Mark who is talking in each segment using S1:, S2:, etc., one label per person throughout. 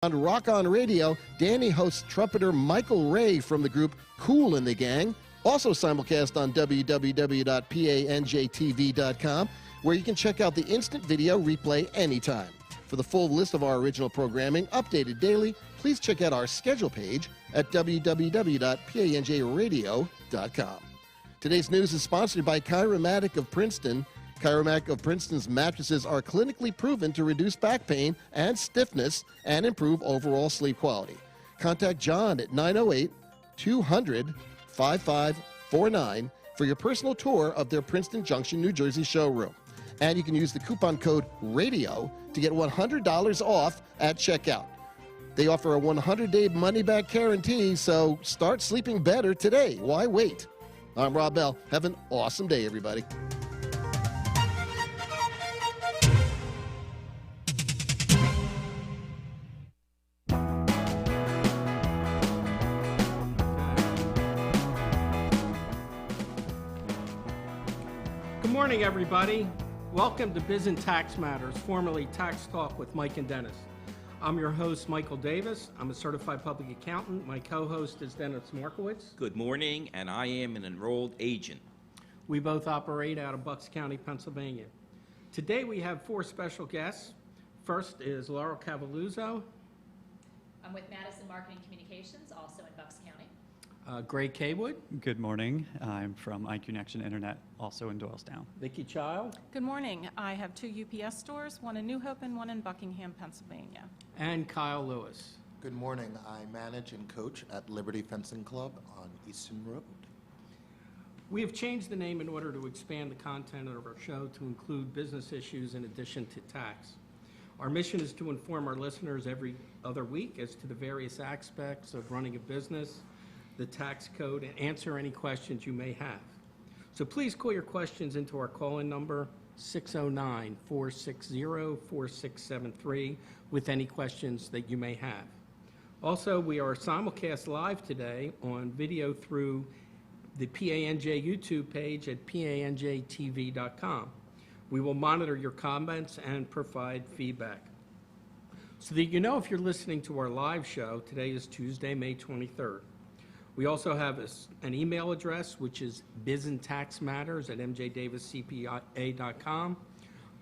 S1: On Rock On Radio, Danny hosts trumpeter Michael Ray from the group Kool and the Gang. Also simulcast on www.panjtv.com, where you can check out the instant video replay anytime. For the full list of our original programming, updated daily, please check out our schedule page at www.panjradio.com. Today's news is sponsored by Chiromatic of Princeton. Chiromatic of Princeton's mattresses are clinically proven to reduce back pain and stiffness and improve overall sleep quality. Contact John at 908-200-5549 for your personal tour of their Princeton Junction, New Jersey showroom. And you can use the coupon code RADIO to get $100 off at checkout. They offer a 100-day money-back guarantee, so start sleeping better today. Why wait? I'm Rob Bell. Have an awesome day, everybody.
S2: Good morning, everybody. Welcome to Biz and Tax Matters, formerly Tax Talk with Mike and Dennis. I'm your host, Michael Davis. I'm a certified public accountant. My co-host is Dennis Markowitz.
S3: Good morning, and I am an enrolled agent.
S2: We both operate out of Bucks County, Pennsylvania. Today we have four special guests. First is Laurel Cavaluzzo.
S4: I'm with Madison Marketing Communications, also in Bucks County.
S2: Greg Kaywood.
S5: Good morning. I'm from iConnection Internet, also in Doylestown.
S2: Vicki Child.
S6: Good morning. I have two UPS stores, one in New Hope and one in Buckingham, Pennsylvania.
S2: And Kyle Lewis.
S7: Good morning. I manage and coach at Liberty Fencing Club on Easton Road.
S2: We have changed the name in order to expand the content of our show to include business issues in addition to tax. Our mission is to inform our listeners every other week as to the various aspects of running a business, the tax code, and answer any questions you may have. So please call your questions into our call-in number, 609-460-4673, with any questions that you may have. Also, we are simulcast live today on video through the PANJ YouTube page at panjtv.com. We will monitor your comments and provide feedback. So that you know if you're listening to our live show, today is Tuesday, May 23rd. We also have an email address, which is bizandtaxmatters@mjdaviscpa.com,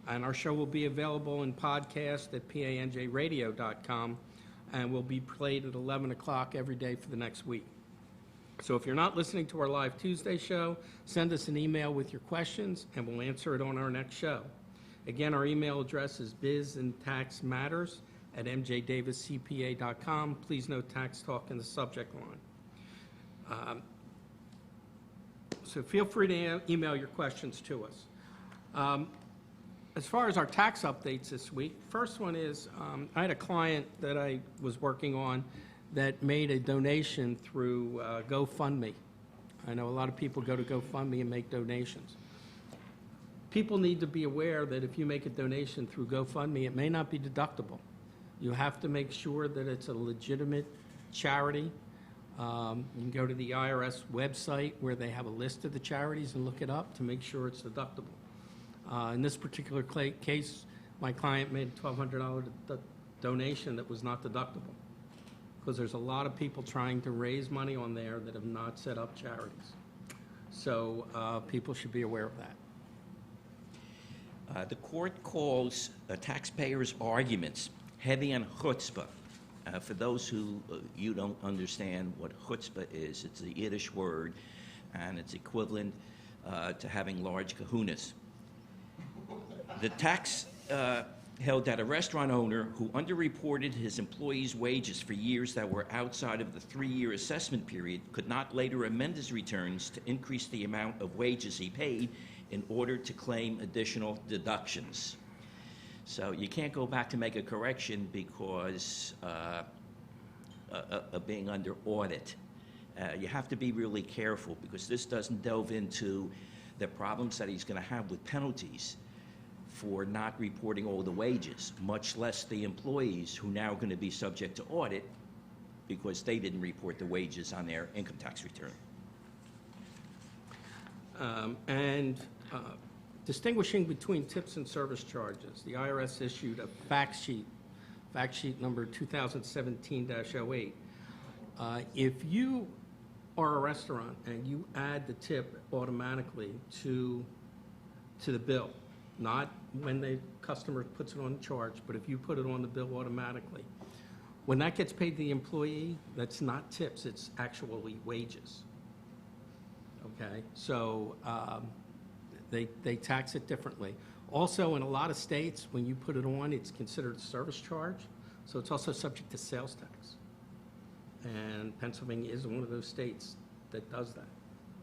S2: and our show will be available in podcast at panjradio.com, and will be played at 11 o'clock every day for the next week. So if you're not listening to our live Tuesday show, send us an email with your questions, and we'll answer it on our next show. Again, our email address is bizandtaxmatters@mjdaviscpa.com. Please note Tax Talk in the subject line. So feel free to email your questions to us. As far as our tax updates this week, first one is I had a client that I was working on that made a donation through GoFundMe. I know a lot of people go to GoFundMe and make donations. People need to be aware that if you make a donation through GoFundMe, it may not be deductible. You have to make sure that it's a legitimate charity. You can go to the IRS website where they have a list of the charities and look it up to make sure it's deductible. In this particular case, my client made a $1,200 donation that was not deductible because there's a lot of people trying to raise money on there that have not set up charities. So people should be aware of that.
S3: The court calls taxpayers' arguments heavy on chutzpah. For those who you don't understand what chutzpah is, it's a Yiddish word, and it's equivalent to having large kahunas. The tax held that a restaurant owner who underreported his employees' wages for years that were outside of the 3-year assessment period could not later amend his returns to increase the amount of wages he paid in order to claim additional deductions. So you can't go back to make a correction because of being under audit. You have to be really careful because this doesn't delve into the problems that he's going to have with penalties for not reporting all the wages, much less the employees who now are going to be subject to audit because they didn't report the wages on their income tax return.
S2: Distinguishing between tips and service charges, the IRS issued a fact sheet fact sheet number 2017-08. If you are a restaurant and you add the tip automatically to the bill, not when the customer puts it on the charge, but if you put it on the bill automatically, when that gets paid to the employee, that's not tips, it's actually wages. Okay, so they tax it differently. Also, in a lot of states, when you put it on, it's considered a service charge, so it's also subject to sales tax. And Pennsylvania is one of those states that does that.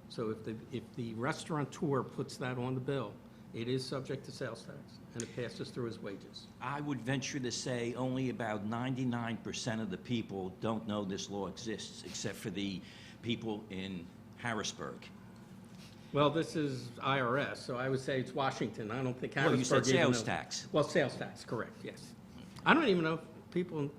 S2: So if the restaurateur puts that on the bill, it is subject to sales tax, and it passes through as wages.
S3: I would venture to say only about 99% of the people don't know this law exists, except for the people in Harrisburg.
S2: Well, this is IRS, so I would say it's Washington. I don't think
S3: Well,
S2: Harrisburg
S3: you said
S2: even
S3: sales
S2: know.
S3: tax.
S2: Well, sales tax, correct, yes. I don't even know if people in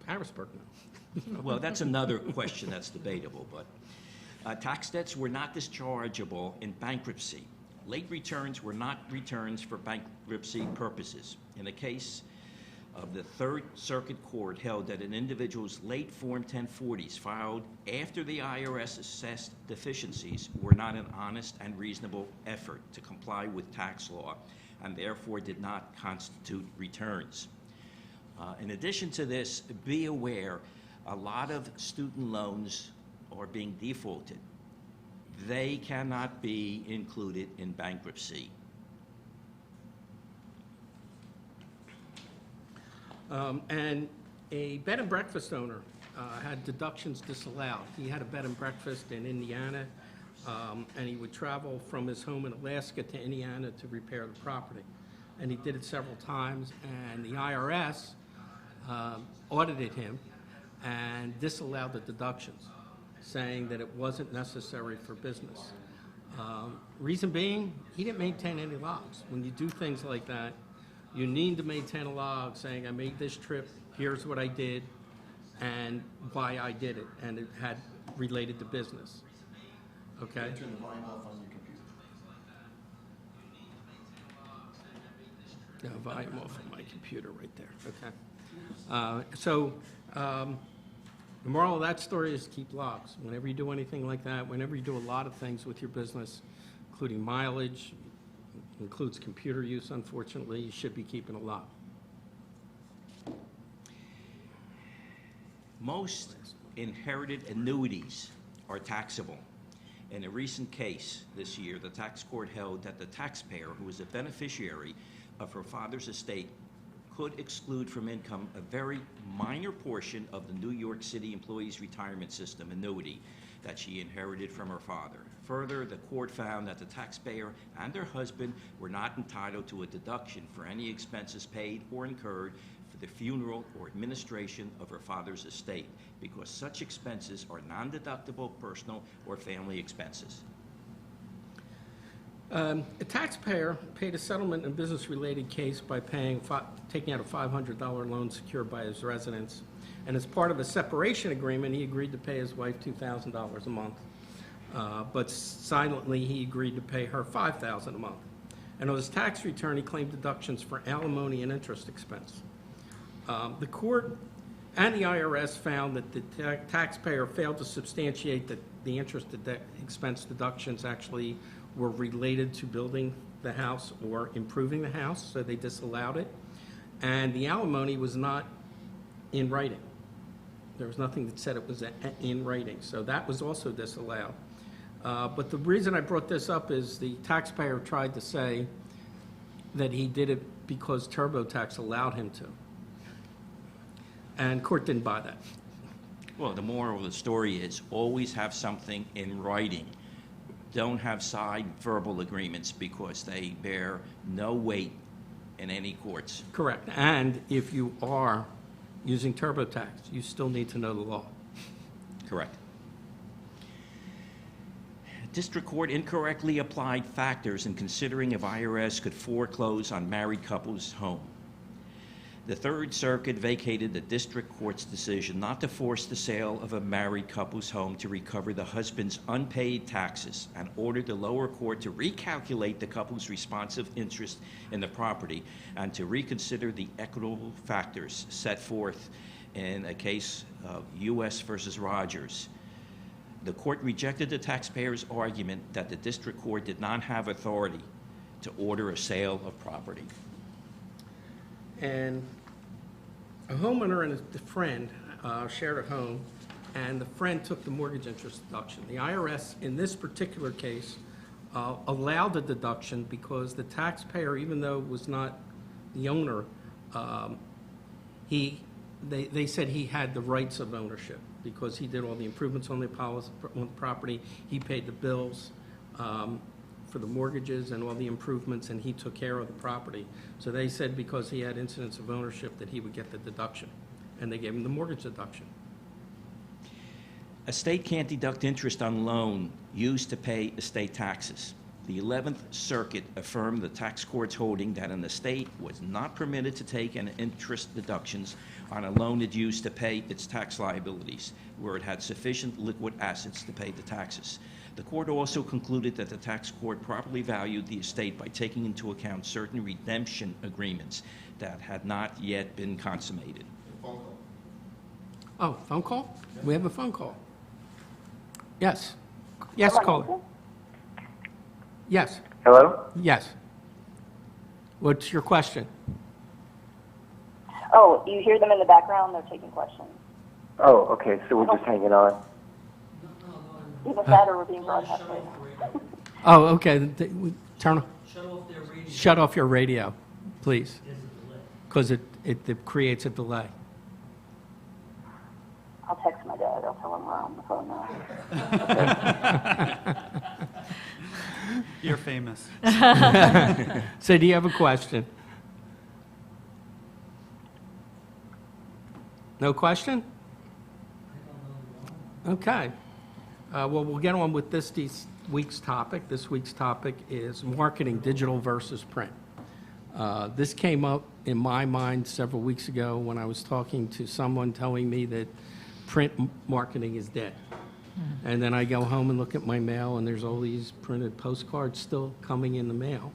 S2: Harrisburg know.
S3: Well, that's another question that's debatable, but tax debts were not dischargeable in bankruptcy. Late returns were not returns for bankruptcy purposes. In the case of the Third Circuit Court held that an individual's late Form 1040s filed after the IRS assessed deficiencies were not an honest and reasonable effort to comply with tax law and therefore did not constitute returns. In addition to this, be aware a lot of student loans are being defaulted. They cannot be included in bankruptcy.
S2: And a bed and breakfast owner had deductions disallowed. He had a bed and breakfast in Indiana, and he would travel from his home in Alaska to Indiana to repair the property. And he did it several times, and the IRS audited him and disallowed the deductions, saying that it wasn't necessary for business. Reason being, he didn't maintain any logs. When you do things like that, you need to maintain a log saying, I made this trip, here's what I did, and why I did it, and it had related to business. Okay?
S1: Turn the volume off on your computer.
S2: Yeah, volume off on my computer right there, okay. The moral of that story is keep logs. Whenever you do anything like that, whenever you do a lot of things with your business, including mileage, includes computer use, unfortunately, you should be keeping a log.
S3: Most inherited annuities are taxable. In a recent case this year, the tax court held that the taxpayer who is a beneficiary of her father's estate could exclude from income a very minor portion of the New York City Employees Retirement System annuity that she inherited from her father. Further, the court found that the taxpayer and her husband were not entitled to a deduction for any expenses paid or incurred for the funeral or administration of her father's estate, because such expenses are non-deductible personal or family expenses.
S2: A taxpayer paid a settlement in a business-related case by taking out a $500 loan secured by his residence. And as part of a separation agreement, he agreed to pay his wife $2,000 a month. But silently, he agreed to pay her $5,000 a month. And on his tax return, he claimed deductions for alimony and interest expense. The court and the IRS found that the taxpayer failed to substantiate that the interest expense deductions actually were related to building the house or improving the house, so they disallowed it. And the alimony was not in writing. There was nothing that said it was in writing, so that was also disallowed. But the reason I brought this up is the taxpayer tried to say that he did it because TurboTax allowed him to. And court didn't buy that.
S3: Well, the moral of the story is always have something in writing. Don't have side verbal agreements because they bear no weight in any courts.
S2: Correct. And if you are using TurboTax, you still need to know the law.
S3: Correct. District Court incorrectly applied factors in considering if IRS could foreclose on married couples' home. The Third Circuit vacated the district court's decision not to force the sale of a married couple's home to recover the husband's unpaid taxes and ordered the lower court to recalculate the couple's responsive interest in the property and to reconsider the equitable factors set forth in a case of U.S. versus Rogers. The court rejected the taxpayer's argument that the district court did not have authority to order a sale of property.
S2: And a homeowner and a friend shared a home, and the friend took the mortgage interest deduction. The IRS, in this particular case, allowed the deduction because the taxpayer, even though was not the owner, they said he had the rights of ownership because he did all the improvements on the property, he paid the bills for the mortgages and all the improvements, and he took care of the property. So they said because he had incidents of ownership that he would get the deduction, and they gave him the mortgage deduction.
S3: A state can't deduct interest on loan used to pay estate taxes. The 11th Circuit affirmed the tax court's holding that an estate was not permitted to take an interest deductions on a loan it used to pay its tax liabilities, where it had sufficient liquid assets to pay the taxes. The court also concluded that the tax court properly valued the estate by taking into account certain redemption agreements that had not yet been consummated.
S2: Oh, phone call? We have a phone call. Yes. Yes, caller. Yes.
S8: Hello?
S2: Yes. What's your question?
S8: Oh, you hear them in the background? They're taking questions. Oh, okay. So we're just hanging on. Either that or we're being broadcasted.
S2: Oh, okay. Turn off. Shut off your radio, please, because it creates a delay.
S8: I'll text my dad. I'll tell him we're on the phone now.
S5: You're famous.
S2: So do you have a question? No question? Okay. Well, we'll get on with this week's topic. This week's topic is marketing, digital versus print. This came up in my mind several weeks ago when I was talking to someone telling me that print marketing is dead. And then I go home and look at my mail, and there's all these printed postcards still coming in the mail.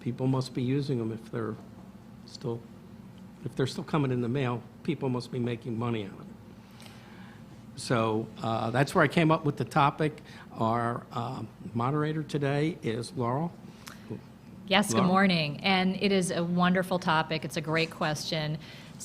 S2: People must be using them if they're still coming in the mail. People must be making money out of it. So that's where I came up with the topic. Our moderator today is Laurel.
S4: Yes, good morning. And it is a wonderful topic. It's a great question.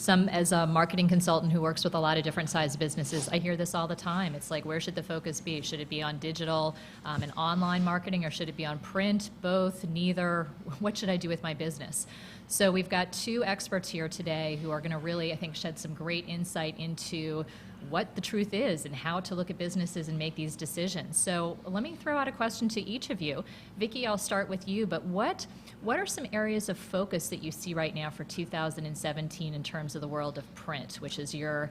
S4: As a marketing consultant who works with a lot of different sized businesses, I hear this all the time. It's like, where should the focus be? Should it be on digital and online marketing, or should it be on print? Both, neither? What should I do with my business? So we've got two experts here today who are going to really, I think, shed some great insight into what the truth is and how to look at businesses and make these decisions. So let me throw out a question to each of you. Vicki, I'll start with you, but what are some areas of focus that you see right now for 2017 in terms of the world of print, which is your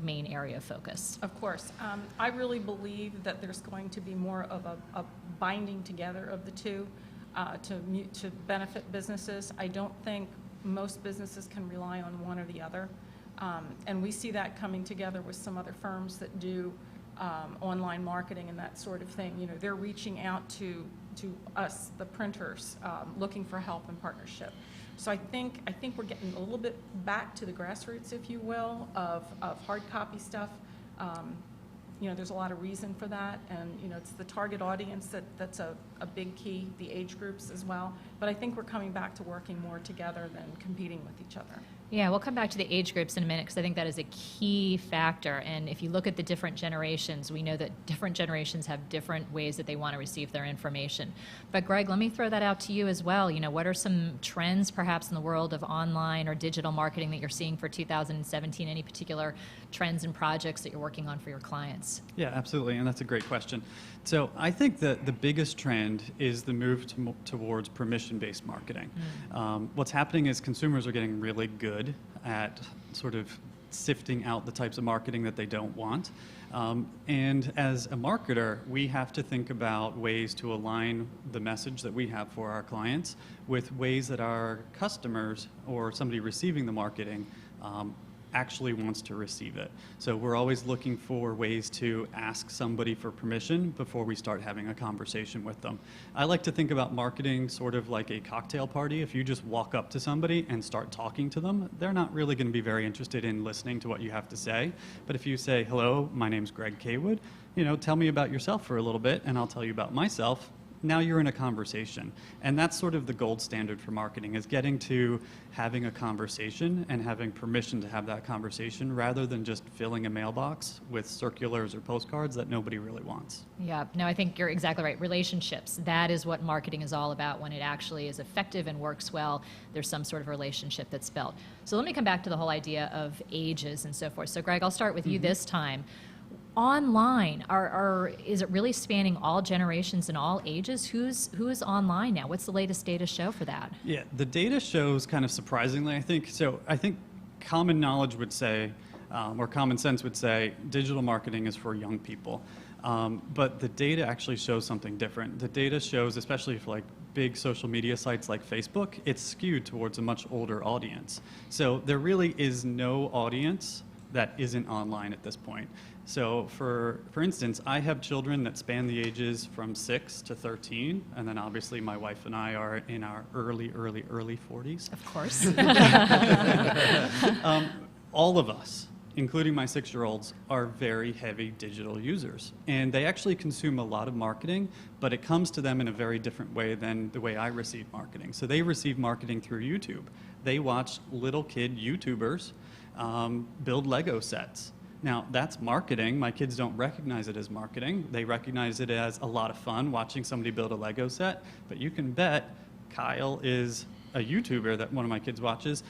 S4: main area of focus?
S6: Of course. I really believe that there's going to be more of a binding together of the two to benefit businesses. I don't think most businesses can rely on one or the other. And we see that coming together with some other firms that do online marketing and that sort of thing. You know, they're reaching out to us, the printers, looking for help and partnership. So I think we're getting a little bit back to the grassroots, if you will, of hard copy stuff. You know, there's a lot of reason for that, and you know, it's the target audience that's a big key, the age groups as well. But I think we're coming back to working more together than competing with each other.
S4: Yeah, we'll come back to the age groups in a minute because I think that is a key factor. And if you look at the different generations, we know that different generations have different ways that they want to receive their information. But Greg, let me throw that out to you as well. You know, what are some trends perhaps in the world of online or digital marketing that you're seeing for 2017? Any particular trends and projects that you're working on for your clients?
S5: Yeah, absolutely, and that's a great question. So I think that the biggest trend is the move towards permission-based marketing. What's happening is consumers are getting really good at sort of sifting out the types of marketing that they don't want. And as a marketer, we have to think about ways to align the message that we have for our clients with ways that our customers or somebody receiving the marketing actually wants to receive it. So we're always looking for ways to ask somebody for permission before we start having a conversation with them. I like to think about marketing sort of like a cocktail party. If you just walk up to somebody and start talking to them, they're not really going to be very interested in listening to what you have to say. But if you say, hello, my name's Greg Kaywood, tell me about yourself for a little bit and I'll tell you about myself. Now you're in a conversation. And that's sort of the gold standard for marketing, is getting to having a conversation and having permission to have that conversation rather than just filling a mailbox with circulars or postcards that nobody really wants.
S4: Yeah, no, I think you're exactly right. Relationships, that is what marketing is all about. When it actually is effective and works well, there's some sort of relationship that's built. So let me come back to the whole idea of ages and so forth. So Greg, I'll start with you this time. Online, is it really spanning all generations and all ages? Who's online now? What's the latest data show for that?
S5: Yeah, the data shows kind of surprisingly, I think. So I think common knowledge would say, or common sense would say, digital marketing is for young people. But the data actually shows something different. The data shows, especially for like big social media sites like Facebook, it's skewed towards a much older audience. So there really is no audience that isn't online at this point. So for instance, I have children that span the ages from 6 to 13, and then obviously my wife and I are in our early 40s.
S4: Of course.
S5: All of us, including my 6-year-olds, are very heavy digital users. And they actually consume a lot of marketing, but it comes to them in a very different way than the way I receive marketing. So they receive marketing through YouTube. They watch little kid YouTubers build Lego sets. Now, that's marketing. My kids don't recognize it as marketing. They recognize it as a lot of fun watching somebody build a Lego set. But you can bet Kyle is a YouTuber that one of my kids watches,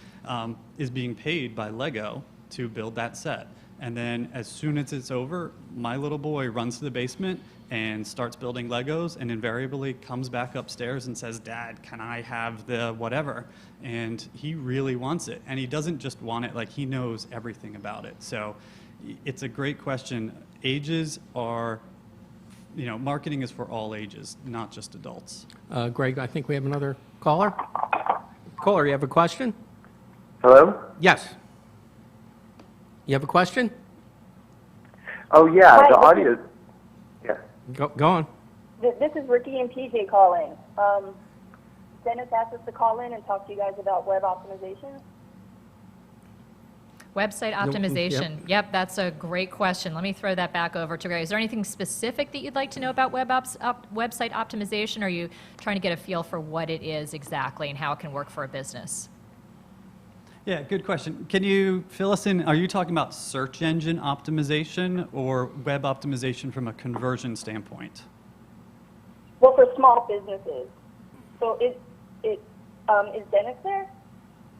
S5: is being paid by Lego to build that set. And then as soon as it's over, my little boy runs to the basement and starts building Legos and invariably comes back upstairs and says, Dad, can I have the whatever? And he really wants it. And he doesn't just want it, like he knows everything about it. So it's a great question. Ages are, marketing is for all ages, not just adults.
S2: Greg, I think we have another caller. Caller, you have a question?
S9: Hello?
S2: Yes. You have a question?
S9: Oh, yeah,
S8: Hi,
S9: the
S8: this
S9: audio. Yeah.
S2: Go on.
S8: This is Ricky and PJ calling. Dennis asked us to call in and talk to you guys about web optimization.
S4: Website optimization. Yep, that's a great question. Let me throw that back over to Greg. Is there anything specific that you'd like to know about website optimization? Or are you trying to get a feel for what it is exactly and how it can work for a business?
S5: Yeah, good question. Can you fill us in? Are you talking about search engine optimization or web optimization from a conversion standpoint?
S8: Well, for small businesses. So is Dennis there?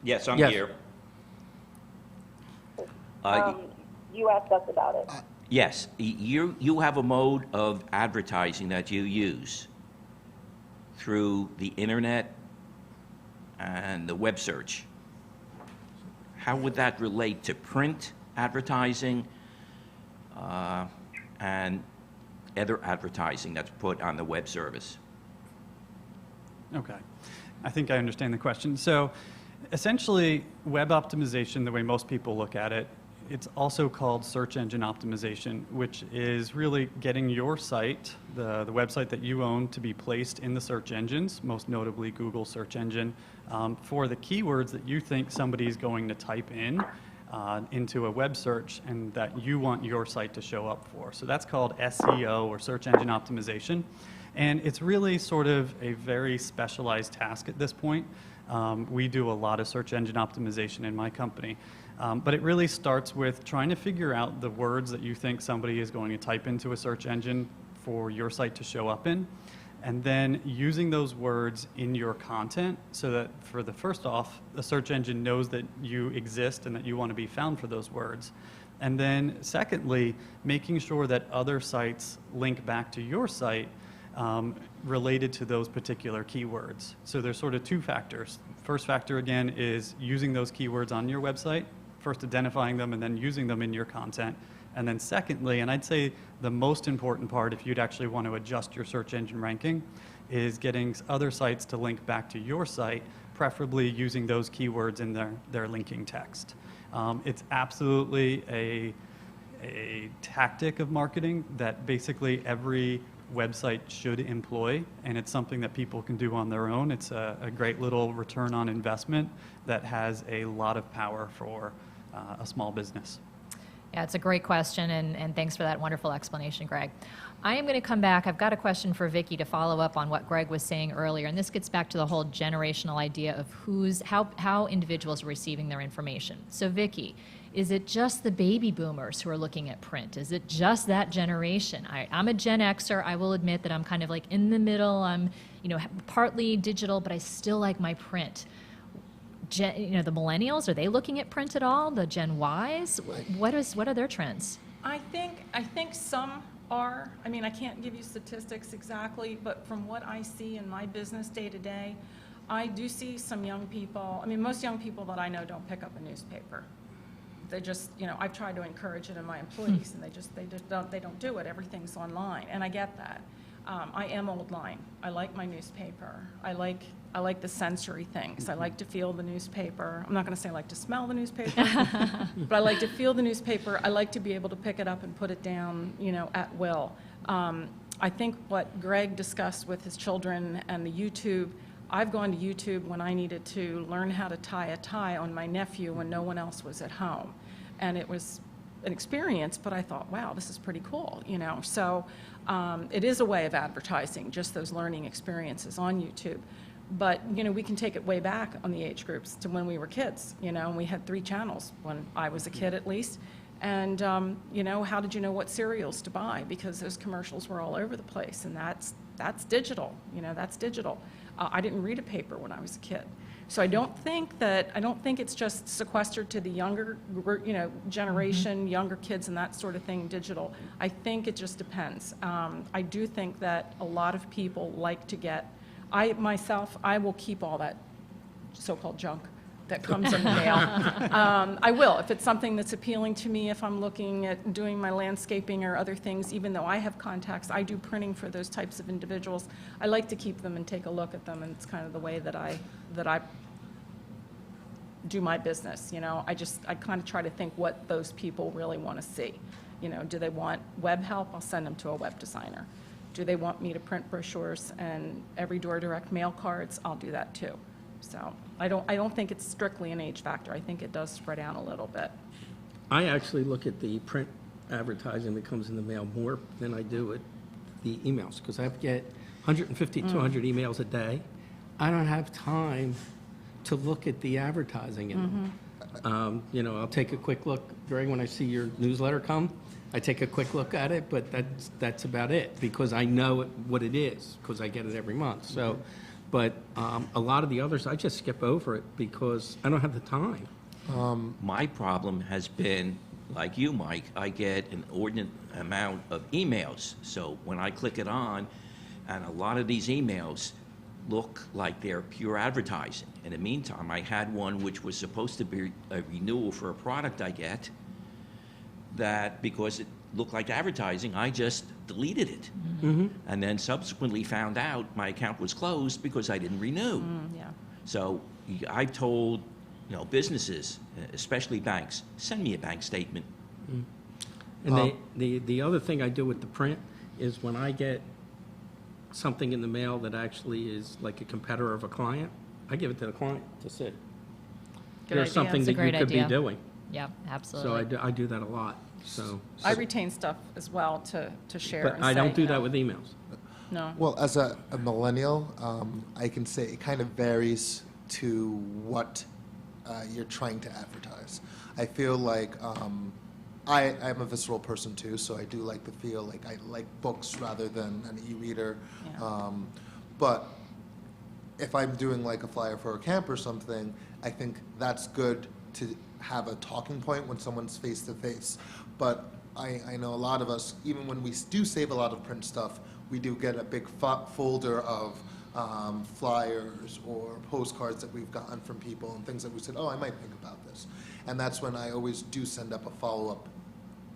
S3: Yes, I'm
S2: Yes.
S3: here.
S8: You asked us about it.
S3: Yes, you have a mode of advertising that you use through the internet and the web search. How would that relate to print advertising and other advertising that's put on the web service?
S5: Okay. I think I understand the question. So essentially, web optimization, the way most people look at it, it's also called search engine optimization, which is really getting your site, the website that you own, to be placed in the search engines, most notably Google search engine, for the keywords that you think somebody is going to type in into a web search and that you want your site to show up for. So that's called SEO, or search engine optimization. And it's really sort of a very specialized task at this point. We do a lot of search engine optimization in my company. But it really starts with trying to figure out the words that you think somebody is going to type into a search engine for your site to show up in, and then using those words in your content so that, for the first off, the search engine knows that you exist and that you want to be found for those words. And then secondly, making sure that other sites link back to your site related to those particular keywords. So there's sort of two factors. First factor, again, is using those keywords on your website first identifying them and then using them in your content. And then secondly, and I'd say the most important part if you'd actually want to adjust your search engine ranking, is getting other sites to link back to your site, preferably using those keywords in their linking text. It's absolutely a tactic of marketing that basically every website should employ, and it's something that people can do on their own. It's a great little return on investment that has a lot of power for a small business.
S4: Yeah, it's a great question, and thanks for that wonderful explanation, Greg. I am going to come back. I've got a question for Vicki to follow up on what Greg was saying earlier, and this gets back to the whole generational idea of how individuals are receiving their information. So Vicki, is it just the baby boomers who are looking at print? Is it just that generation? I'm a Gen Xer. I will admit that I'm kind of like in the middle. I'm, partly digital, but I still like my print. The millennials, are they looking at print at all? The Gen Ys, what are their trends?
S6: I think some are. I mean, I can't give you statistics exactly, but from what I see in my business day to day, I do see some young people. I mean, most young people that I know don't pick up a newspaper. They just, I've tried to encourage it in my employees, and they don't do it. Everything's online, and I get that. I am old line. I like my newspaper. I like the sensory things. I like to feel the newspaper. I'm not going to say I like to smell the newspaper, but I like to feel the newspaper. I like to be able to pick it up and put it down, at will. I think what Greg discussed with his children and the YouTube, I've gone to YouTube when I needed to learn how to tie a tie on my nephew when no one else was at home. And it was an experience, but I thought, wow, this is pretty cool, So it is a way of advertising, just those learning experiences on YouTube. But, we can take it way back on the age groups to when we were kids, and we had 3 channels when I was a kid at least. And, how did you know what cereals to buy? Because those commercials were all over the place, and that's digital, that's digital. I didn't read a paper when I was a kid. So I don't think it's just sequestered to the younger, generation, younger kids and that sort of thing, digital. I think it just depends. I do think that a lot of people like to get, I will keep all that so-called junk that comes in the mail. I will, if it's something that's appealing to me, if I'm looking at doing my landscaping or other things, even though I have contacts, I do printing for those types of individuals. I like to keep them and take a look at them, and it's kind of the way that I do my business, I kind of try to think what those people really want to see. Do they want web help? I'll send them to a web designer. Do they want me to print brochures and every door direct mail cards? I'll do that too. So I don't think it's strictly an age factor. I think it does spread out a little bit.
S2: I actually look at the print advertising that comes in the mail more than I do at the emails, because I get 150, 200 emails a day. I don't have time to look at the advertising in them. I'll take a quick look, Greg, when I see your newsletter come. I take a quick look at it, but that's about it, because I know what it is, because I get it every month. So, but a lot of the others, I just skip over it because I don't have the time.
S3: My problem has been, like you, Mike, I get an inordinate amount of emails. So when I click it on, and a lot of these emails look like they're pure advertising. In the meantime, I had one which was supposed to be a renewal for a product I get, that because it looked like advertising, I just deleted it. And then subsequently found out my account was closed because I didn't renew.
S6: Yeah.
S3: So I've told businesses, especially banks, send me a bank statement.
S2: And the other thing I do with the print is when I get something in the mail that actually is like a competitor of a client, I give it to the client to see.
S6: Good
S2: There's
S6: idea.
S2: something
S4: That's a
S2: that you
S4: great
S2: could
S4: idea.
S2: be doing.
S4: Yeah, absolutely.
S2: So I do that a lot. So,
S6: I retain stuff as well to share.
S2: but
S6: and
S2: I don't
S6: say,
S2: do that with emails.
S6: No.
S7: Well, as a millennial, I can say it kind of varies to what you're trying to advertise. I feel like I'm a visceral person too, so I do like to feel like I like books rather than an e-reader.
S6: Yeah.
S7: But if I'm doing like a flyer for a camp or something, I think that's good to have a talking point when someone's face to face. But I know a lot of us, even when we do save a lot of print stuff, we do get a big folder of flyers or postcards that we've gotten from people and things that we said, oh, I might think about this. And that's when I always do send up a follow-up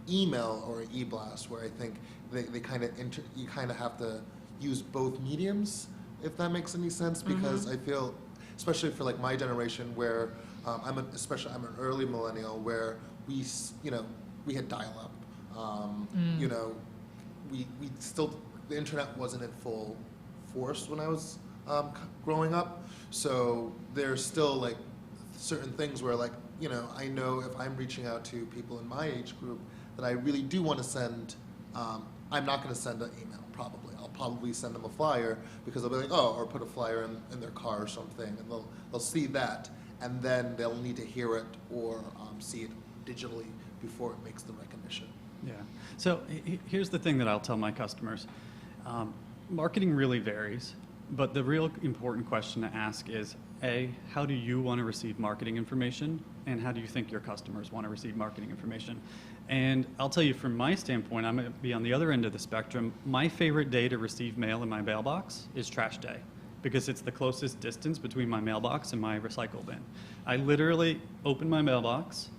S7: email or an e-blast where I think they kind of you kind of have to use both mediums, if that makes any sense, because I feel, especially for like my generation where I'm an early millennial where we had dial-up. We still, the internet wasn't in full force when I was growing up. So there's still like certain things where like, I know if I'm reaching out to people in my age group that I really do want to send, I'm not going to send an email probably. I'll probably send them a flyer because they'll be like, oh, or put a flyer in their car or something, and they'll see that, and then they'll need to hear it or see it digitally before it makes the recognition.
S5: Yeah. So here's the thing that I'll tell my customers. Marketing really varies, but the real important question to ask is, A, how do you want to receive marketing information, and how do you think your customers want to receive marketing information? And I'll tell you from my standpoint, I'm going to be on the other end of the spectrum. My favorite day to receive mail in my mailbox is trash day, because it's the closest distance between my mailbox and my recycle bin. I literally open my mailbox,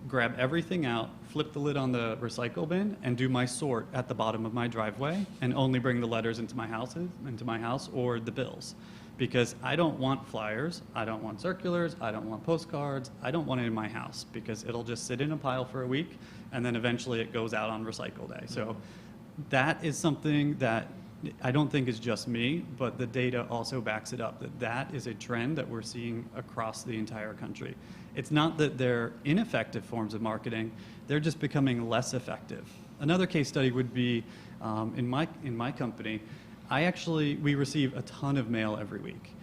S5: grab everything out, flip the lid on the recycle bin, and do my sort at the bottom of my driveway, and only bring the letters into my house or the bills. Because I don't want flyers, I don't want circulars, I don't want postcards, I don't want it in my house, because it'll just sit in a pile for a week, and then eventually it goes out on recycle day. So that is something that I don't think is just me, but the data also backs it up, that is a trend that we're seeing across the entire country. It's not that they're ineffective forms of marketing, they're just becoming less effective. Another case study would be in my company, we receive a ton of mail every week,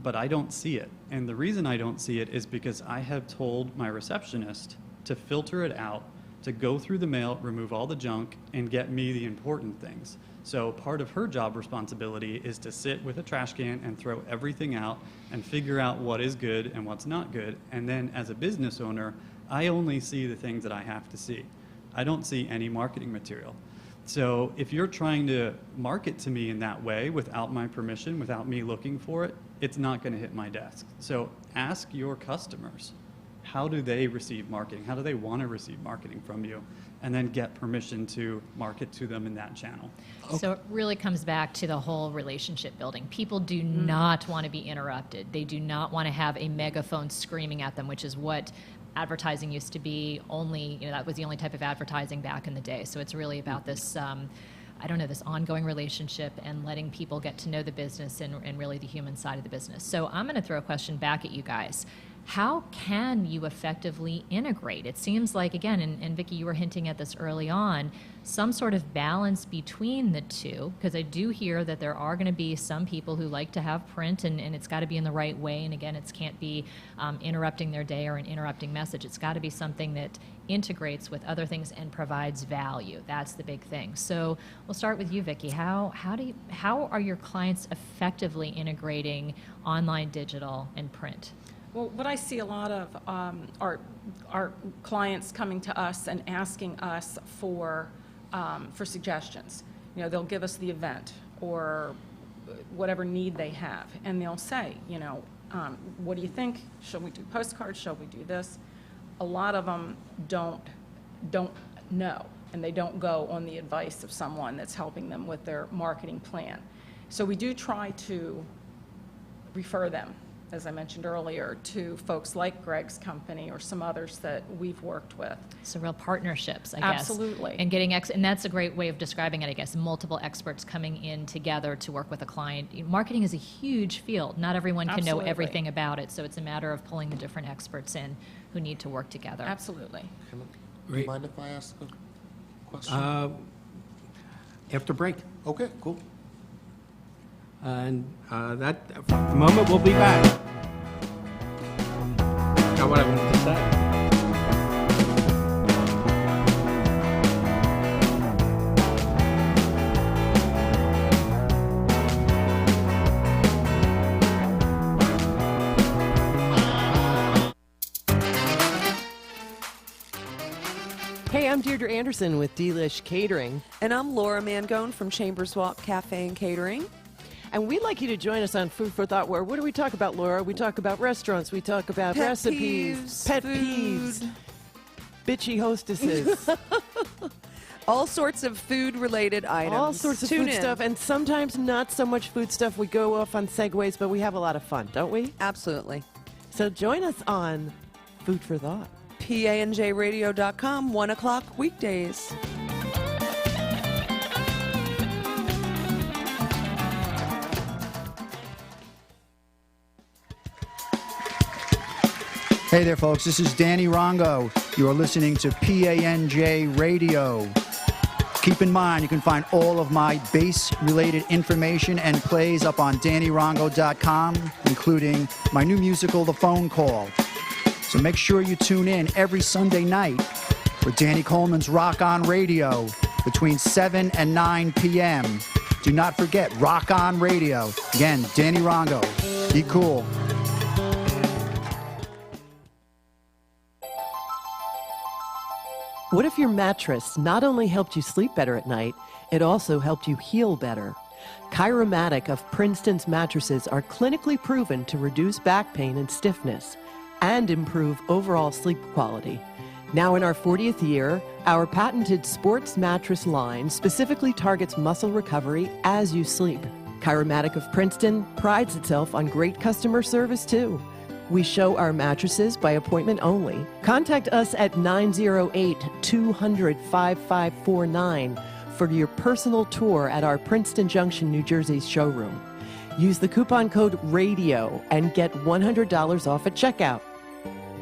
S5: but I don't see it. And the reason I don't see it is because I have told my receptionist to filter it out, to go through the mail, remove all the junk, and get me the important things. So part of her job responsibility is to sit with a trash can and throw everything out and figure out what is good and what's not good. And then as a business owner, I only see the things that I have to see. I don't see any marketing material. So if you're trying to market to me in that way without my permission, without me looking for it, it's not going to hit my desk. So ask your customers, how do they receive marketing? How do they want to receive marketing from you? And then get permission to market to them in that channel.
S4: So it really comes back to the whole relationship building. People do not want to be interrupted. They do not want to have a megaphone screaming at them, which is what advertising used to be. That was the only type of advertising back in the day. So it's really about this, this ongoing relationship and letting people get to know the business and really the human side of the business. So I'm going to throw a question back at you guys. How can you effectively integrate? It seems like, again, and Vicki, you were hinting at this early on, some sort of balance between the two, because I do hear that there are going to be some people who like to have print, and it's got to be in the right way, and again, it can't be interrupting their day or an interrupting message. It's got to be something that integrates with other things and provides value. That's the big thing. So we'll start with you, Vicki. How are your clients effectively integrating online, digital, and print?
S6: Well, what I see a lot of our clients coming to us and asking us for suggestions. They'll give us the event or whatever need they have, and they'll say, what do you think? Should we do postcards? Shall we do this? A lot of them don't know, and they don't go on the advice of someone that's helping them with their marketing plan. So we do try to refer them, as I mentioned earlier, to folks like Greg's company or some others that we've worked with.
S4: So real partnerships, I guess.
S6: Absolutely.
S4: And getting and that's a great way of describing it, I guess, multiple experts coming in together to work with a client. Marketing is a huge field. Not everyone can know
S6: Absolutely.
S4: everything about it, so it's a matter of pulling the different experts in who need to work together.
S6: Absolutely.
S7: Do you mind if I ask a question?
S2: After break.
S7: Okay, cool.
S2: And that, for the moment, we'll be back. Got what I wanted to say.
S10: Hey, I'm Deirdre Anderson with Delish Catering.
S11: And I'm Laura Mangone from Chambers Walk Cafe and Catering.
S10: And we'd like you to join us on Food for Thought, where what do we talk about, Laura? We talk about restaurants, we talk about
S11: Pet
S10: recipes,
S11: peeves,
S10: pet
S11: food.
S10: peeves, bitchy hostesses.
S11: All sorts of food-related items.
S10: All sorts of
S11: Tune
S10: food
S11: in.
S10: stuff, and sometimes not so much food stuff. We go off on segues, but we have a lot of fun, don't we?
S11: Absolutely.
S10: So join us on Food for Thought.
S11: PANJradio.com, 1 o'clock weekdays.
S12: Hey there, folks. This is Danny Rongo. You are listening to PANJ Radio. Keep in mind, you can find all of my bass-related information and plays up on DannyRongo.com, including my new musical, The Phone Call. So make sure you tune in every Sunday night for Danny Coleman's Rock On Radio between 7 and 9 p.m. Do not forget, Rock On Radio. Again, Danny Rongo. Be cool.
S10: What if your mattress not only helped you sleep better at night, it also helped you heal better? Chiromatic of Princeton's mattresses are clinically proven to reduce back pain and stiffness and improve overall sleep quality. Now in our 40th year, our patented sports mattress line specifically targets muscle recovery as you sleep. Chiromatic of Princeton prides itself on great customer service too. We show our mattresses by appointment only. Contact us at 908-200-5549 for your personal tour at our Princeton Junction, New Jersey showroom. Use the coupon code RADIO and get $100 off at checkout.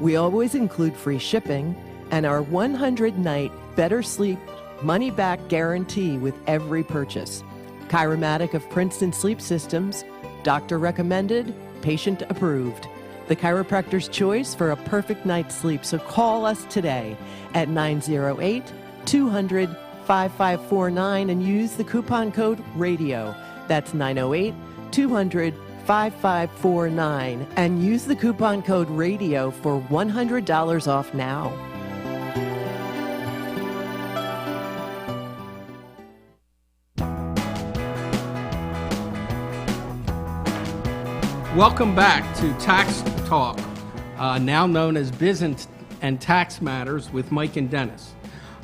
S10: We always include free shipping and our 100-night Better Sleep money-back guarantee with every purchase. Chiromatic of Princeton Sleep Systems, doctor recommended, patient approved. The chiropractor's choice for a perfect night's sleep. So call us today at 908-200-5549 and use the coupon code RADIO. That's 908-200-5549. And use the coupon code RADIO for $100 off now.
S2: Welcome back to Tax Talk, now known as Business and Tax Matters with Mike and Dennis.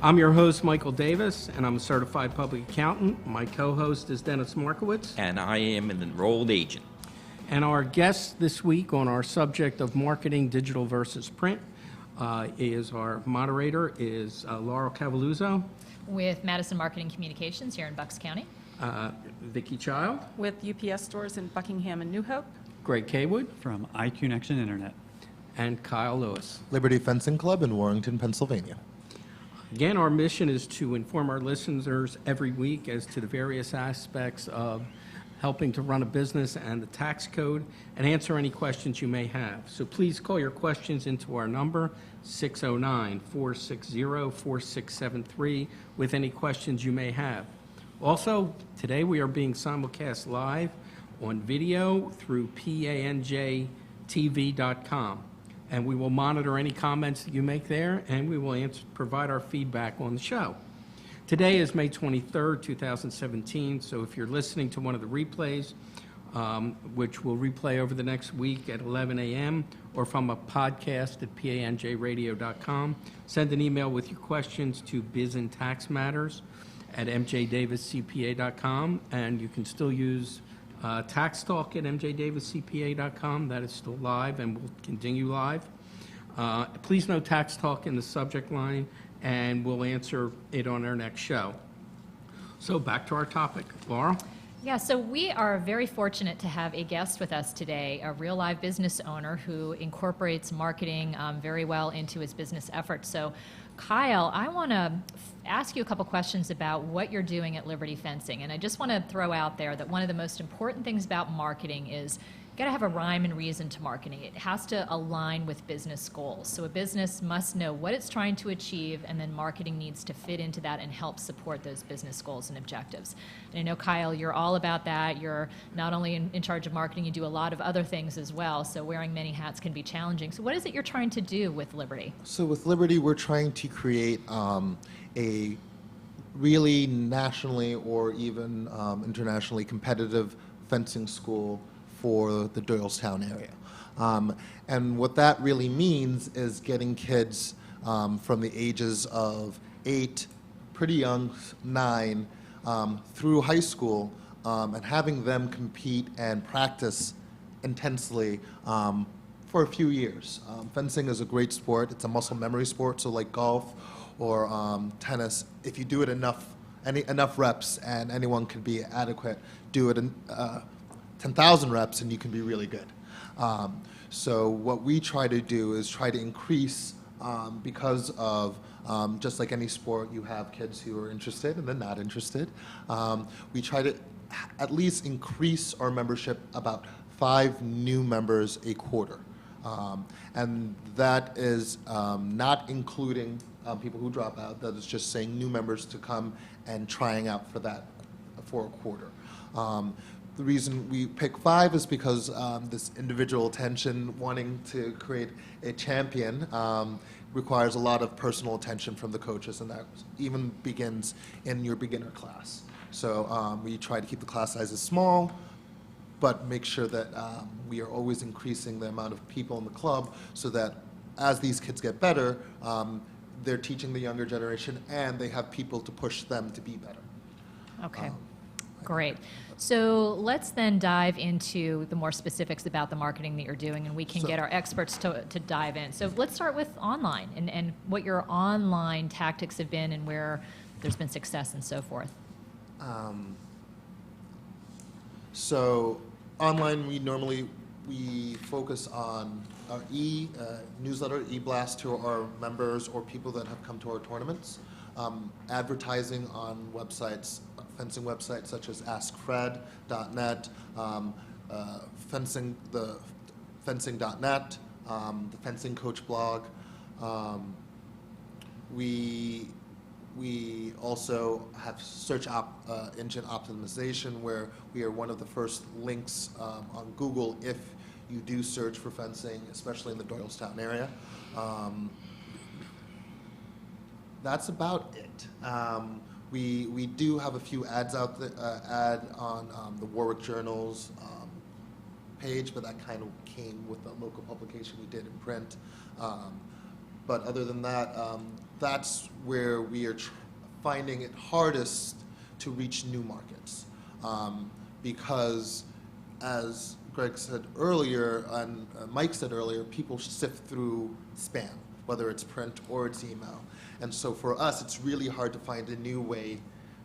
S2: I'm your host, Michael Davis, and I'm a certified public accountant. My co-host is Dennis Markowitz.
S3: And I am an enrolled agent.
S2: And our guest this week on our subject of marketing, digital versus print, is our moderator, is Laurel Cavaluzzo.
S4: With Madison Marketing Communications here in Bucks County.
S2: Vicki Child.
S6: With UPS stores in Buckingham and New Hope.
S2: Greg Kaywood.
S5: From iConnection Internet.
S2: And Kyle Lewis.
S7: Liberty Fencing Club in Warrington, Pennsylvania.
S2: Again, our mission is to inform our listeners every week as to the various aspects of helping to run a business and the tax code, and answer any questions you may have. So please call your questions into our number, 609-460-4673, with any questions you may have. Also, today we are being simulcast live on video through PANJTV.com. And we will monitor any comments that you make there, and we will provide our feedback on the show. Today is May 23rd, 2017, so if you're listening to one of the replays, which will replay over the next week at 11 a.m., or from a podcast at PANJradio.com, send an email with your questions to bizandtaxmatters@mjdaviscpa.com, and you can still use Tax Talk at mjdaviscpa.com. That is still live and will continue live. Please note Tax Talk in the subject line, and we'll answer it on our next show. So back to our topic. Laura?
S4: Yeah, so we are very fortunate to have a guest with us today, a real live business owner who incorporates marketing very well into his business efforts. So Kyle, I want to ask you a couple questions about what you're doing at Liberty Fencing. And I just want to throw out there that one of the most important things about marketing is you got to have a rhyme and reason to marketing. It has to align with business goals. So a business must know what it's trying to achieve, and then marketing needs to fit into that and help support those business goals and objectives. And I know, Kyle, you're all about that. You're not only in charge of marketing, you do a lot of other things as well. So wearing many hats can be challenging. So what is it you're trying to do with Liberty?
S7: So with Liberty, we're trying to create a really nationally or even internationally competitive fencing school for the Doylestown area. And what that really means is getting kids from the ages of 8, pretty young, 9, through high school, and having them compete and practice intensely for a few years. Fencing is a great sport. It's a muscle memory sport, so like golf or tennis, if you do it enough reps, and anyone can be adequate, do it in 10,000 reps and you can be really good. So what we try to do is try to increase, because of just like any sport, you have kids who are interested and then not interested. We try to at least increase our membership about 5 new members a quarter. And that is not including people who drop out. That is just saying new members to come and trying out for that for a quarter. The reason we pick 5 is because this individual attention, wanting to create a champion, requires a lot of personal attention from the coaches, and that even begins in your beginner class. So we try to keep the class sizes small, but make sure that we are always increasing the amount of people in the club so that as these kids get better, they're teaching the younger generation and they have people to push them to be better.
S4: Okay, great. So let's then dive into the more specifics about the marketing that you're doing, and we can get our experts to dive in. So let's start with online and what your online tactics have been and where there's been success and so forth.
S7: So online, we focus on our newsletter, e-blast to our members or people that have come to our tournaments, advertising on websites, fencing websites such as AskFred.net, fencing.net, the Fencing Coach blog. We also have search engine optimization, where we are one of the first links on Google if you do search for fencing, especially in the Doylestown area. That's about it. We do have a few ads out there, ad on the Warwick Journal's page, but that kind of came with the local publication we did in print. But other than that, that's where we are finding it hardest to reach new markets. Because as Greg said earlier, and Mike said earlier, people sift through spam, whether it's print or it's email. And so for us, it's really hard to find a new way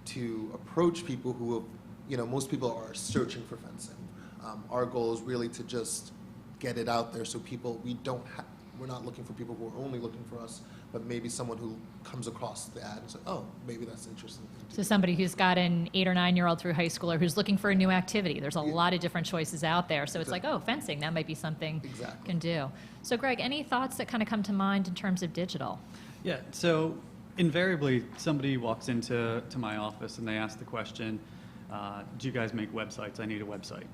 S7: to approach people who have, most people are searching for fencing. Our goal is really to just get it out there so people, we're not looking for people who are only looking for us, but maybe someone who comes across the ad and says, oh, maybe that's interesting.
S4: So somebody who's got an 8 or 9-year-old through high school or who's looking for a new activity. There's a lot of different choices out there. So it's like, oh, fencing, that might be something you can do. So Greg, any thoughts that kind of come to mind in terms of digital?
S5: Yeah, so invariably somebody walks into my office and they ask the question, do you guys make websites? I need a website.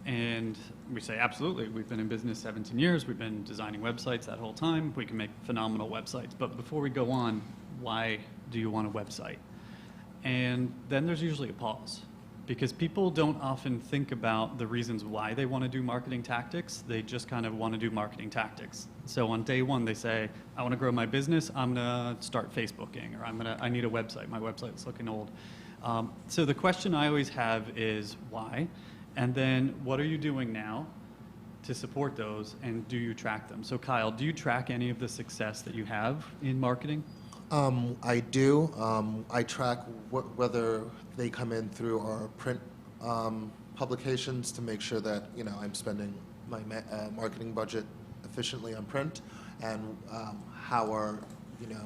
S5: And we say, absolutely. We've been in business 17 years. We've been designing websites that whole time. We can make phenomenal websites. But before we go on, why do you want a website? And then there's usually a pause, because people don't often think about the reasons why they want to do marketing tactics. They just kind of want to do marketing tactics. So on day one, they say, I want to grow my business. I'm going to start Facebooking, or I need a website. My website's looking old. So the question I always have is why? And then what are you doing now to support those, and do you track them? So Kyle, do you track any of the success that you have in marketing?
S7: I do. I track whether they come in through our print publications to make sure that I'm spending my marketing budget efficiently on print, and how our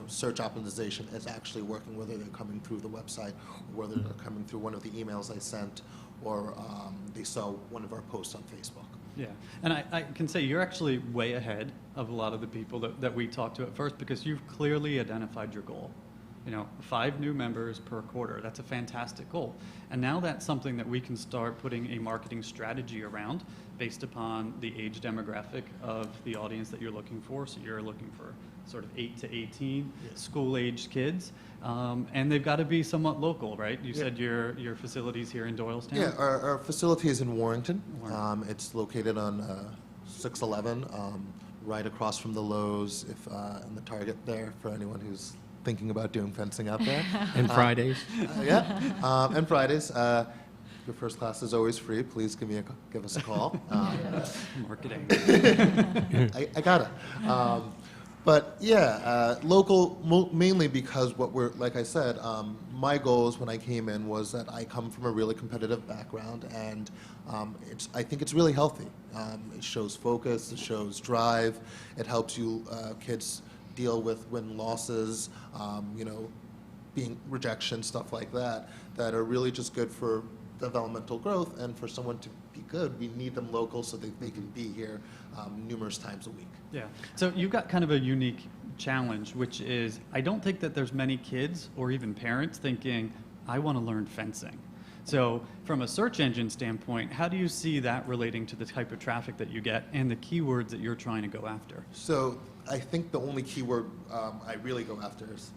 S7: search optimization is actually working, whether they're coming through the website or whether they're coming through one of the emails I sent, or they saw one of our posts on Facebook.
S5: Yeah, and I can say you're actually way ahead of a lot of the people that we talked to at first, because you've clearly identified your goal. 5 new members per quarter. That's a fantastic goal. And now that's something that we can start putting a marketing strategy around based upon the age demographic of the audience that you're looking for. So you're looking for sort of 8 to 18 school-aged kids. And they've got to be somewhat local, right? You said your facility's here in Doylestown?
S7: Yeah, our facility is in Warrington. It's located on 611, right across from the Lowe's, and the Target there, for anyone who's thinking about doing fencing out there.
S2: And Fridays.
S7: And Fridays. Your first class is always free. Please give us a call.
S5: Marketing.
S7: I got it. But yeah, local mainly because like I said, my goals when I came in was that I come from a really competitive background, and I think it's really healthy. It shows focus, it shows drive, it helps you kids deal with win losses, being rejection, stuff like that are really just good for developmental growth. And for someone to be good, we need them local so that they can be here numerous times a week.
S5: Yeah. So you've got kind of a unique challenge, which is I don't think that there's many kids or even parents thinking, I want to learn fencing. So from a search engine standpoint, how do you see that relating to the type of traffic that you get and the keywords that you're trying to go after?
S7: So I think the only keyword I really go after is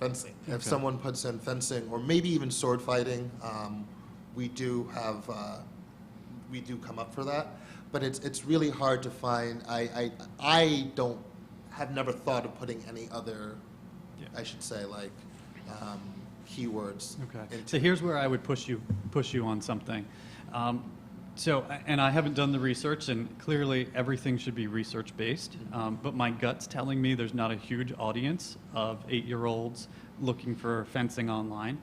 S7: fencing. If someone puts in fencing or maybe even sword fighting, we do come up for that. But it's really hard to find. I have never thought of putting any other, I should say, like keywords.
S5: Okay. So here's where I would push you on something. And I haven't done the research, and clearly everything should be research-based, but my gut's telling me there's not a huge audience of 8-year-olds looking for fencing online,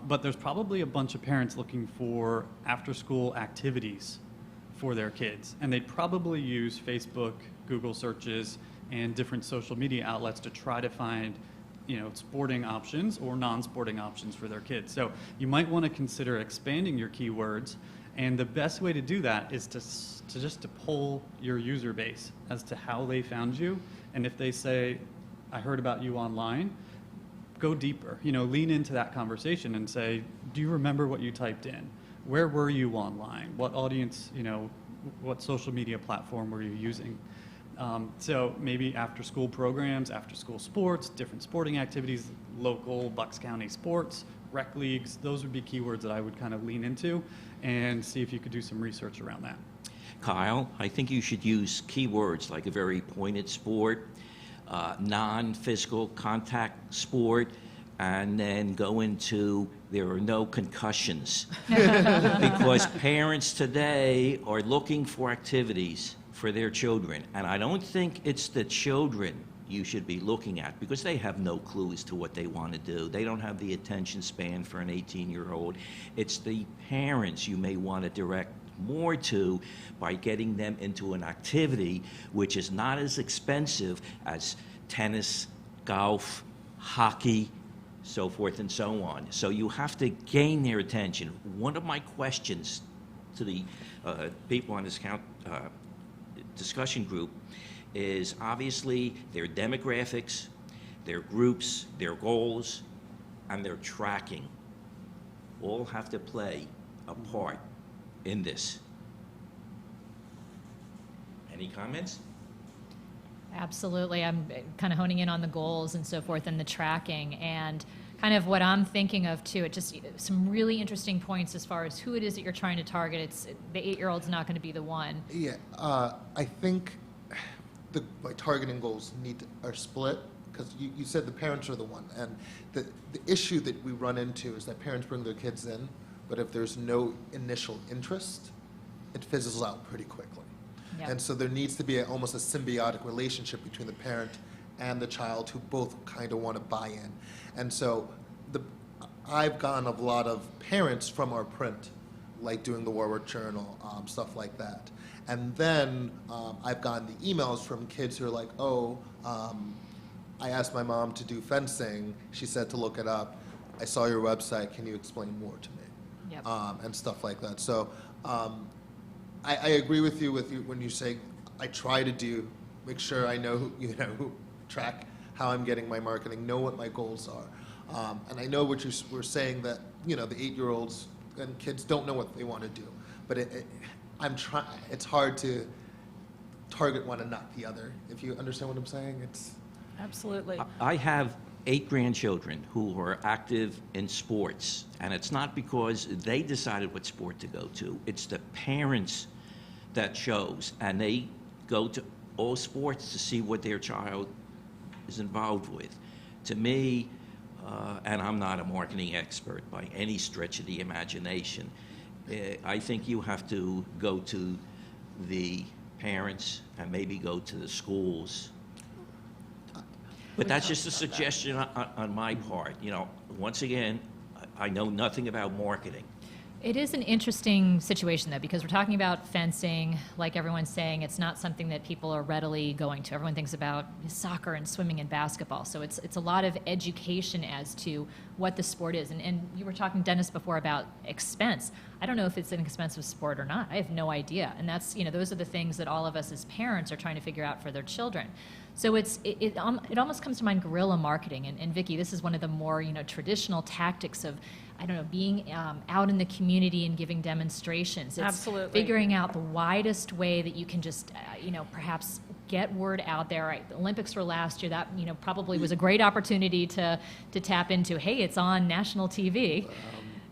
S5: but there's probably a bunch of parents looking for after-school activities for their kids, and they'd probably use Facebook, Google searches, and different social media outlets to try to find sporting options or non-sporting options for their kids. So you might want to consider expanding your keywords. And the best way to do that is to poll your user base as to how they found you. And if they say, I heard about you online, go deeper. Lean into that conversation and say, do you remember what you typed in? Where were you online? What audience, what social media platform were you using? So maybe after school programs, after school sports, different sporting activities, local Bucks County sports, rec leagues, those would be keywords that I would kind of lean into and see if you could do some research around that.
S3: Kyle, I think you should use keywords like a very pointed sport, non-physical contact sport, and then go into there are no concussions. Because parents today are looking for activities for their children. And I don't think it's the children you should be looking at because they have no clue as to what they want to do. They don't have the attention span for an 18-year-old. It's the parents you may want to direct more to by getting them into an activity which is not as expensive as tennis, golf, hockey, so forth and so on. So you have to gain their attention. One of my questions to the people on this discussion group is obviously their demographics, their groups, their goals, and their tracking all have to play a part in this. Any comments?
S4: Absolutely. I'm kind of honing in on the goals and so forth and the tracking. And kind of what I'm thinking of too, it just some really interesting points as far as who it is that you're trying to target. It's the 8-year-old's not going to be the one.
S7: Yeah, I think my targeting goals are split because you said the parents are the one, and the issue that we run into is that parents bring their kids in, but if there's no initial interest, it fizzles out pretty quickly. Yep. And so there needs to be almost a symbiotic relationship between the parent and the child who both kind of want to buy in. And so I've gotten a lot of parents from our print, like doing the Warwick Journal, stuff like that. And then I've gotten the emails from kids who are like, I asked my mom to do fencing. She said to look it up. I saw your website. Can you explain more to me?
S4: Yep.
S7: And stuff like that. So I agree with you when you say I try to make sure I know, track how I'm getting my marketing, know what my goals And I know what you were saying, that, the 8-year-olds and kids don't know what they want to do. But it's hard to target one and not the other, if you understand what I'm saying.
S6: Absolutely.
S3: I have 8 grandchildren who are active in sports, and it's not because they decided what sport to go to. It's the parents that chose, and they go to all sports to see what their child is involved with. To me, and I'm not a marketing expert by any stretch of the imagination, I think you have to go to the parents and maybe go to the schools. But that's just a suggestion on my part. Once again, I know nothing about marketing.
S4: It is an interesting situation, though, because we're talking about fencing. Like everyone's saying, it's not something that people are readily going to. Everyone thinks about soccer and swimming and basketball. So it's a lot of education as to what the sport is. And you were talking, Dennis, before about expense. I don't know if it's an expensive sport or not. I have no idea. And that's, those are the things that all of us as parents are trying to figure out for their children. So it almost comes to mind guerrilla marketing. And Vicki, this is one of the more, traditional tactics of, being out in the community and giving demonstrations. It's
S6: Absolutely.
S4: Figuring out the widest way that you can just, perhaps get word out there. Right? The Olympics were last year. That, probably was a great opportunity to tap into, hey, it's on national TV.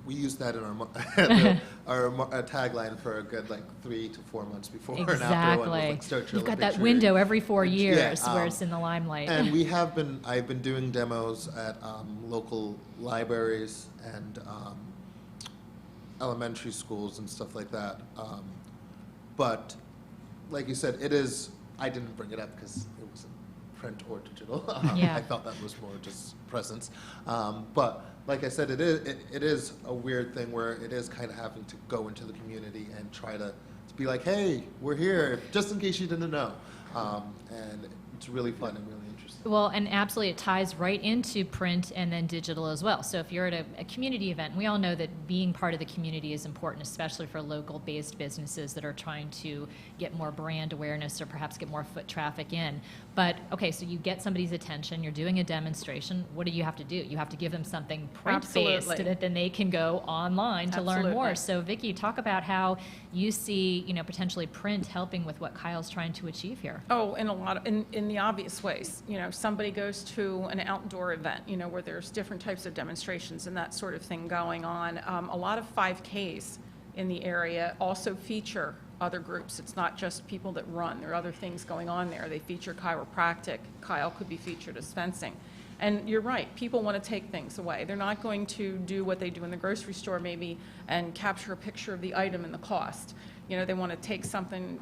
S7: We used that in our tagline for a good 3 to 4 months before and after.
S4: Exactly. You've got that window every 4 years where it's in the limelight.
S7: And I've been doing demos at local libraries and elementary schools and stuff like that. But like you said, I didn't bring it up because it wasn't print or digital. I felt that was more just presence. But like I said, it is a weird thing where it is kind of having to go into the community and try to be like, hey, we're here, just in case you didn't know. And it's really fun and really interesting.
S4: Well, and absolutely, it ties right into print and then digital as well. So if you're at a community event, and we all know that being part of the community is important, especially for local-based businesses that are trying to get more brand awareness or perhaps get more foot traffic in. But, okay, so you get somebody's attention, you're doing a demonstration, what do? You have to give them something print-based that then they can go online to learn more. So, Vicki, talk about how you see, potentially print helping with what Kyle's trying to achieve here.
S6: Oh, in the obvious ways. Somebody goes to an outdoor event, where there's different types of demonstrations and that sort of thing going on. A lot of 5Ks in the area also feature other groups. It's not just people that run. There are other things going on there. They feature chiropractic. Kyle could be featured as fencing. And you're right, people want to take things away. They're not going to do what they do in the grocery store maybe and capture a picture of the item and the cost. They want to take something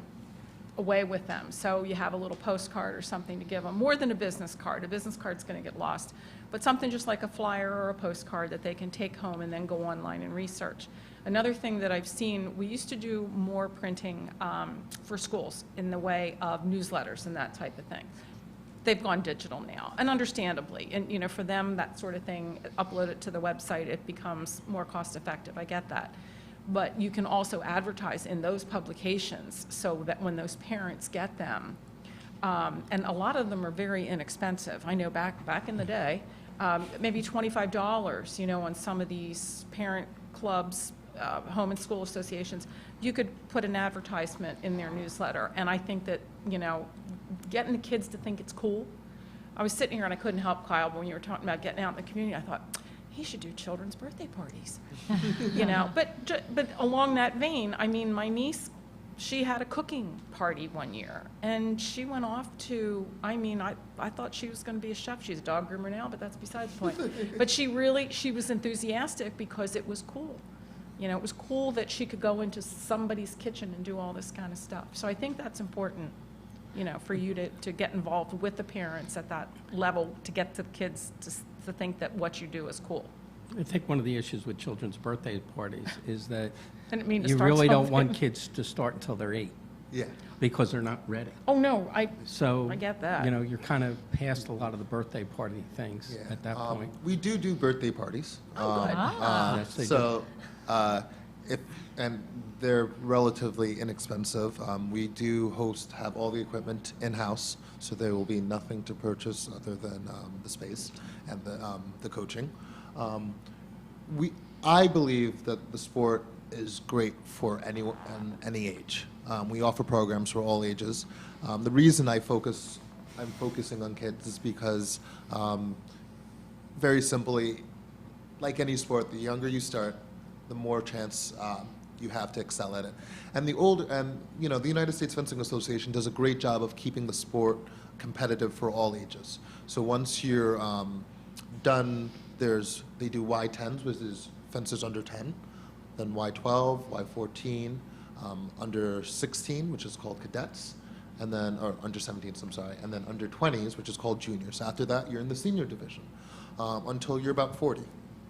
S6: away with them. So you have a little postcard or something to give them, more than a business card. A business card's going to get lost. But something just like a flyer or a postcard that they can take home and then go online and research. Another thing that I've seen, we used to do more printing for schools in the way of newsletters and that type of thing. They've gone digital now, and understandably. And for them, that sort of thing, upload it to the website, it becomes more cost effective. I get that. But you can also advertise in those publications so that when those parents get them, and a lot of them are very inexpensive. I know back in the day, maybe $25, on some of these parent clubs, home and school associations, you could put an advertisement in their newsletter. And I think that, getting the kids to think it's cool. I was sitting here and I couldn't help, Kyle, when you were talking about getting out in the community. I thought, he should do children's birthday parties, But along that vein, my niece, she had a cooking party one year, and she went off to, I thought she was going to be a chef. She's a dog groomer now, but that's beside the point. But she was enthusiastic because it was cool. It was cool that she could go into somebody's kitchen and do all this kind of stuff. So I think that's important, for you to get involved with the parents at that level to get the kids to think that what you do is cool.
S2: I think one of the issues with children's birthday parties is that
S6: you
S2: really don't want kids to start until they're 8.
S7: Yeah.
S2: Because they're not ready.
S6: Oh, no, I get that.
S2: You're kind of past a lot of the birthday party things at that point.
S7: We do birthday parties.
S6: Oh, good.
S2: Yes, they do.
S7: and they're relatively inexpensive. We do have all the equipment in-house, so there will be nothing to purchase other than the space and the coaching. I believe that the sport is great for anyone and any age. We offer programs for all ages. The reason I'm focusing on kids is because, very simply, like any sport, the younger you start, the more chance you have to excel at it. And the United States Fencing Association does a great job of keeping the sport competitive for all ages. So once you're done, they do Y10s, which is fencers under 10, then Y12, Y14, under 16, which is called cadets, and then, or under 17s, I'm sorry, and then under 20s, which is called juniors. After that, you're in the senior division until you're about 40.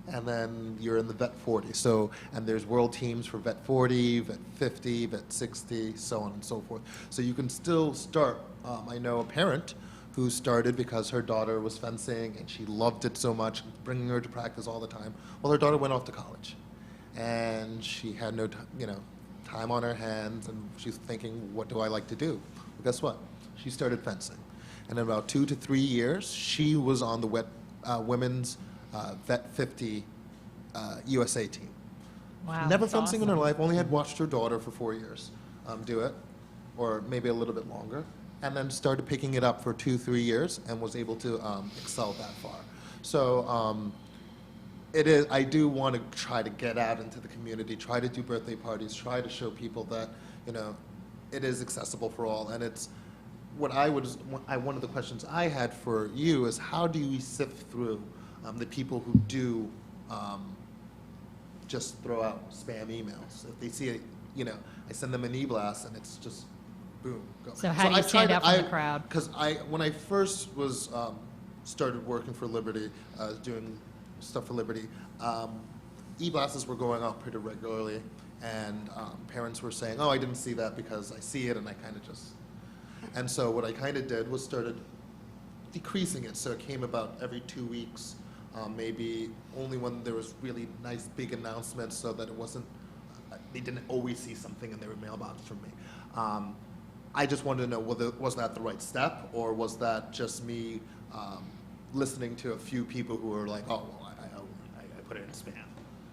S7: And then you're in the Vet 40. So, and there's world teams for Vet 40, Vet 50, Vet 60, so on and so forth. So you can still start. I know a parent who started because her daughter was fencing and she loved it so much, bringing her to practice all the time. Well, her daughter went off to college, and she had no, time on her hands, and she's thinking, what do I like to do? Well, guess what? She started fencing, and in about 2 to 3 years, she was on the women's Vet 50 USA team.
S4: Wow,
S7: Never
S4: that's
S7: fencing in her
S4: awesome.
S7: life, only had watched her daughter for 4 years do it, or maybe a little bit longer, and then started picking it up for 2-3 years and was able to excel that far. So I do want to try to get out into the community, try to do birthday parties, try to show people that, it is accessible for all. And it's one of the questions I had for you is, how do you sift through the people who do just throw out spam emails? If they see it, I send them an e-blast and it's just boom, go.
S4: So how do you stand out from the crowd?
S7: Because when I first was started working for Liberty, doing stuff for Liberty, e-blasts were going out pretty regularly, and parents were saying, oh, I didn't see that because I see it, and I kind of just... And so what I kind of did was started decreasing it, so it came about every 2 weeks, maybe only when there was really nice big announcements, so that it wasn't, they didn't always see something in their mailbox from me. I just wanted to know, was that the right step, or was that just me listening to a few people who were like, oh, well, I put it in spam?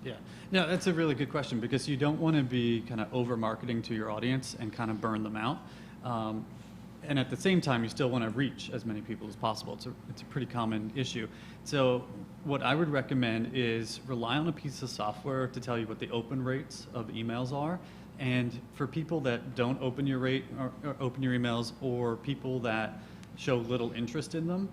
S5: Yeah, no, that's a really good question, because you don't want to be kind of over marketing to your audience and kind of burn them out. And at the same time, you still want to reach as many people as possible. It's a pretty common issue. So what I would recommend is rely on a piece of software to tell you what the open rates of emails are. And for people that don't open your open your emails, or people that show little interest in them,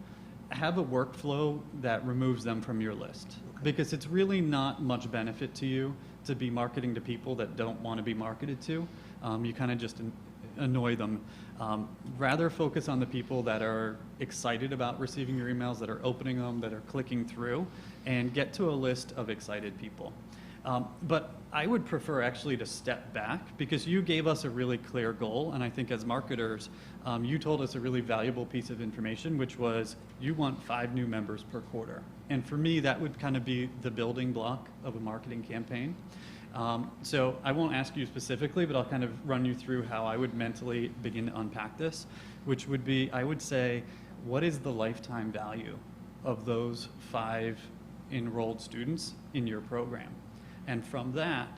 S5: have a workflow that removes them from your list. Okay. Because it's really not much benefit to you to be marketing to people that don't want to be marketed to. You kind of just annoy them. Rather focus on the people that are excited about receiving your emails, that are opening them, that are clicking through, and get to a list of excited people. But I would prefer actually to step back, because you gave us a really clear goal, and I think as marketers, you told us a really valuable piece of information, which was you want 5 new members per quarter. And for me, that would kind of be the building block of a marketing campaign. So I won't ask you specifically, but I'll kind of run you through how I would mentally begin to unpack this, which would be, I would say, what is the lifetime value of those 5 enrolled students in your program? And from that,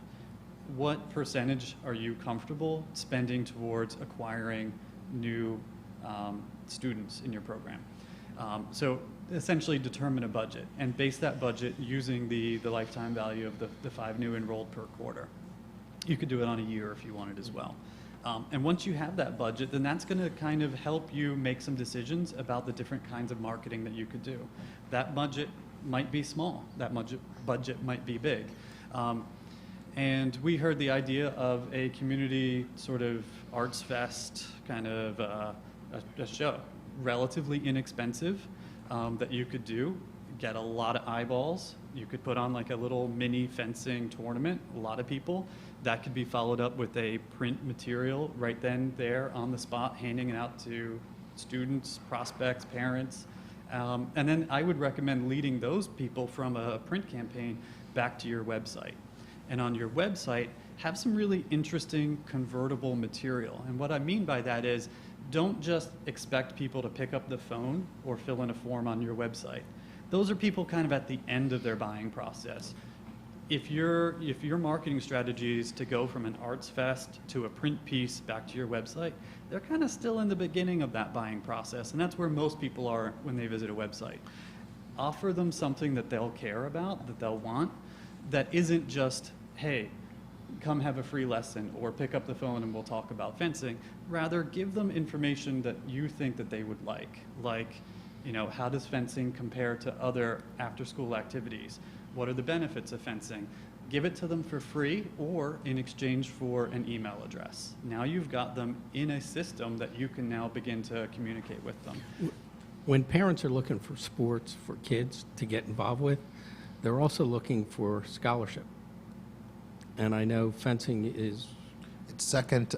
S5: what percentage are you comfortable spending towards acquiring new students in your program? So essentially determine a budget and base that budget using the lifetime value of the 5 new enrolled per quarter. You could do it on a year if you wanted as well. And once you have that budget, then that's going to kind of help you make some decisions about the different kinds of marketing that you could do. That budget might be small. That budget might be big. And we heard the idea of a community sort of arts fest kind of a show, relatively inexpensive, that you could do, get a lot of eyeballs. You could put on like a little mini fencing tournament, a lot of people. That could be followed up with a print material right then, there on the spot, handing it out to students, prospects, parents. And then I would recommend leading those people from a print campaign back to your website. And on your website, have some really interesting convertible material. And what I mean by that is, don't just expect people to pick up the phone or fill in a form on your website. Those are people kind of at the end of their buying process. If your marketing strategy is to go from an arts fest to a print piece back to your website, they're kind of still in the beginning of that buying process, and that's where most people are when they visit a website. Offer them something that they'll care about, that they'll want, that isn't just, hey, come have a free lesson or pick up the phone and we'll talk about fencing. Rather, give them information that you think that they would like, how does fencing compare to other after-school activities? What are the benefits of fencing? Give it to them for free or in exchange for an email address. Now you've got them in a system that you can now begin to communicate with them.
S2: When parents are looking for sports for kids to get involved with, they're also looking for scholarship. And I know fencing is...
S7: It's second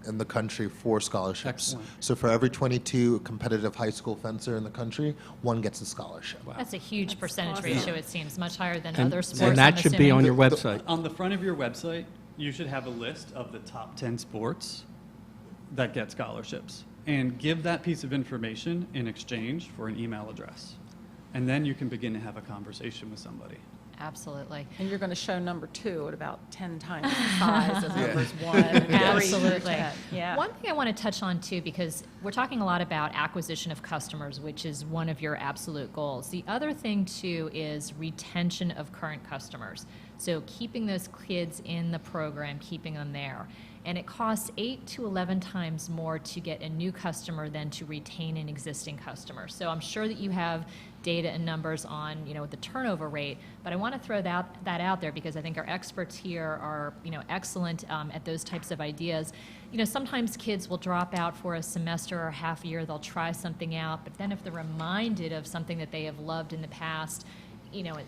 S7: in the country for scholarships.
S2: Excellent.
S7: So for every 22 competitive high school fencer in the country, one gets a scholarship.
S2: Wow.
S4: That's a huge percentage
S6: awesome.
S4: ratio, it seems, much higher than
S2: And-
S4: other sports.
S2: and that
S4: I'm
S2: should be
S4: assuming.
S2: on your website.
S5: On the front of your website, you should have a list of the top 10 sports that get scholarships. And give that piece of information in exchange for an email address. And then you can begin to have a conversation with somebody.
S4: Absolutely.
S6: And you're going to show number 2 at about 10 times the size of numbers 1 and 3 through
S4: Absolutely.
S6: 10. Yeah.
S4: One thing I want to touch on too, because we're talking a lot about acquisition of customers, which is one of your absolute goals. The other thing too is retention of current customers. So keeping those kids in the program, keeping them there. And it costs 8 to 11 times more to get a new customer than to retain an existing customer. So I'm sure that you have data and numbers on, the turnover rate, but I want to throw that out there because I think our experts here are, excellent at those types of ideas. Sometimes kids will drop out for a semester or half a year, they'll try something out, but then if they're reminded of something that they have loved in the past,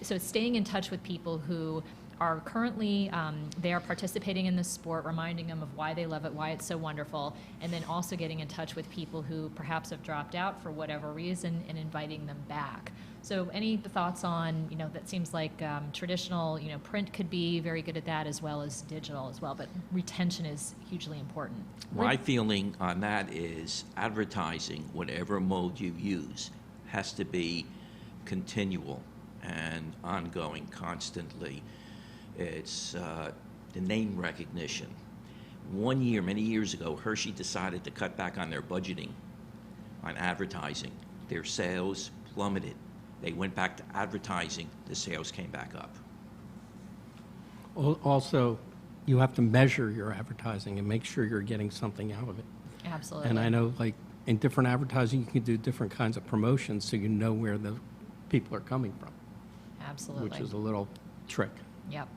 S4: so staying in touch with people who are currently, they are participating in this sport, reminding them of why they love it, why it's so wonderful, and then also getting in touch with people who perhaps have dropped out for whatever reason and inviting them back. So any thoughts on, that seems like traditional, print could be very good at that as well as digital as well, but retention is hugely important.
S3: My feeling on that is advertising, whatever mode you use, has to be continual and ongoing constantly. It's the name recognition. One year, many years ago, Hershey decided to cut back on their budgeting on advertising. Their sales plummeted. They went back to advertising. The sales came back up.
S2: Also, you have to measure your advertising and make sure you're getting something out of it.
S4: Absolutely.
S2: And I know, in different advertising, you can do different kinds of promotions so you know where the people are coming from.
S4: Absolutely.
S2: Which is a little trick.
S4: Yep.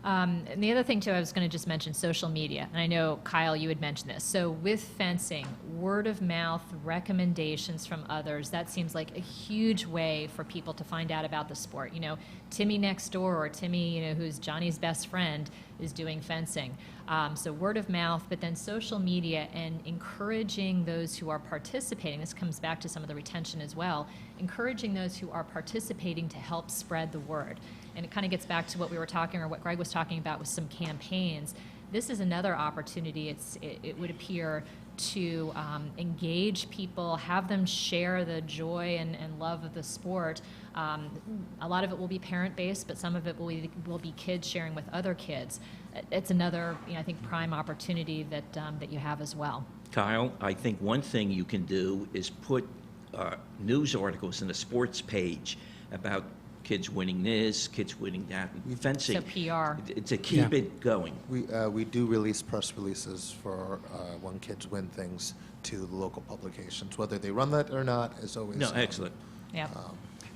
S4: And the other thing, too, I was going to just mention social media. And I know, Kyle, you had mentioned this. So with fencing, word of mouth, recommendations from others, that seems like a huge way for people to find out about the sport. Timmy next door or Timmy, who's Johnny's best friend, is doing fencing. So word of mouth, but then social media and encouraging those who are participating. This comes back to some of the retention as well. Encouraging those who are participating to help spread the word. And it kind of gets back to what we were talking, or what Greg was talking about with some campaigns. This is another opportunity, it would appear, to engage people, have them share the joy and love of the sport. A lot of it will be parent-based, but some of it will be kids sharing with other kids. It's another, I think, prime opportunity that you have as well.
S3: Kyle, I think one thing you can do is put news articles in the sports page about kids winning this, kids winning that, fencing.
S4: So PR.
S3: To keep it going.
S7: We do release press releases for when kids win things to the local publications. Whether they run that or not is always...
S3: No, excellent.
S4: Yeah.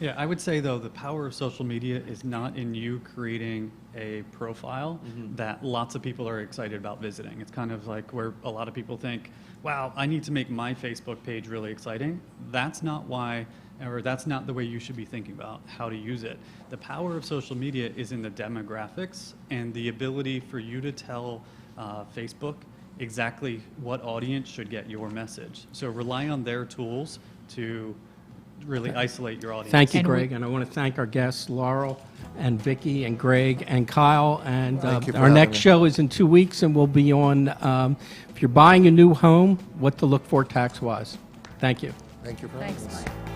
S5: Yeah, I would say, though, the power of social media is not in you creating a profile that lots of people are excited about visiting. It's kind of like where a lot of people think, wow, I need to make my Facebook page really exciting. That's not why, or that's not the way you should be thinking about how to use it. The power of social media is in the demographics and the ability for you to tell Facebook exactly what audience should get your message. So rely on their tools to really isolate your audience.
S2: Thank you,
S4: And we-
S2: Greg, and I want to thank our guests, Laurel and Vicky and Greg and Kyle. And
S7: Thank you for
S2: our
S7: having
S2: next
S7: me.
S2: show is in 2 weeks, and we'll be on, if you're buying a new home, what to look for tax-wise. Thank you.
S7: Thank you for
S6: Thanks,
S7: having us.
S6: Mike.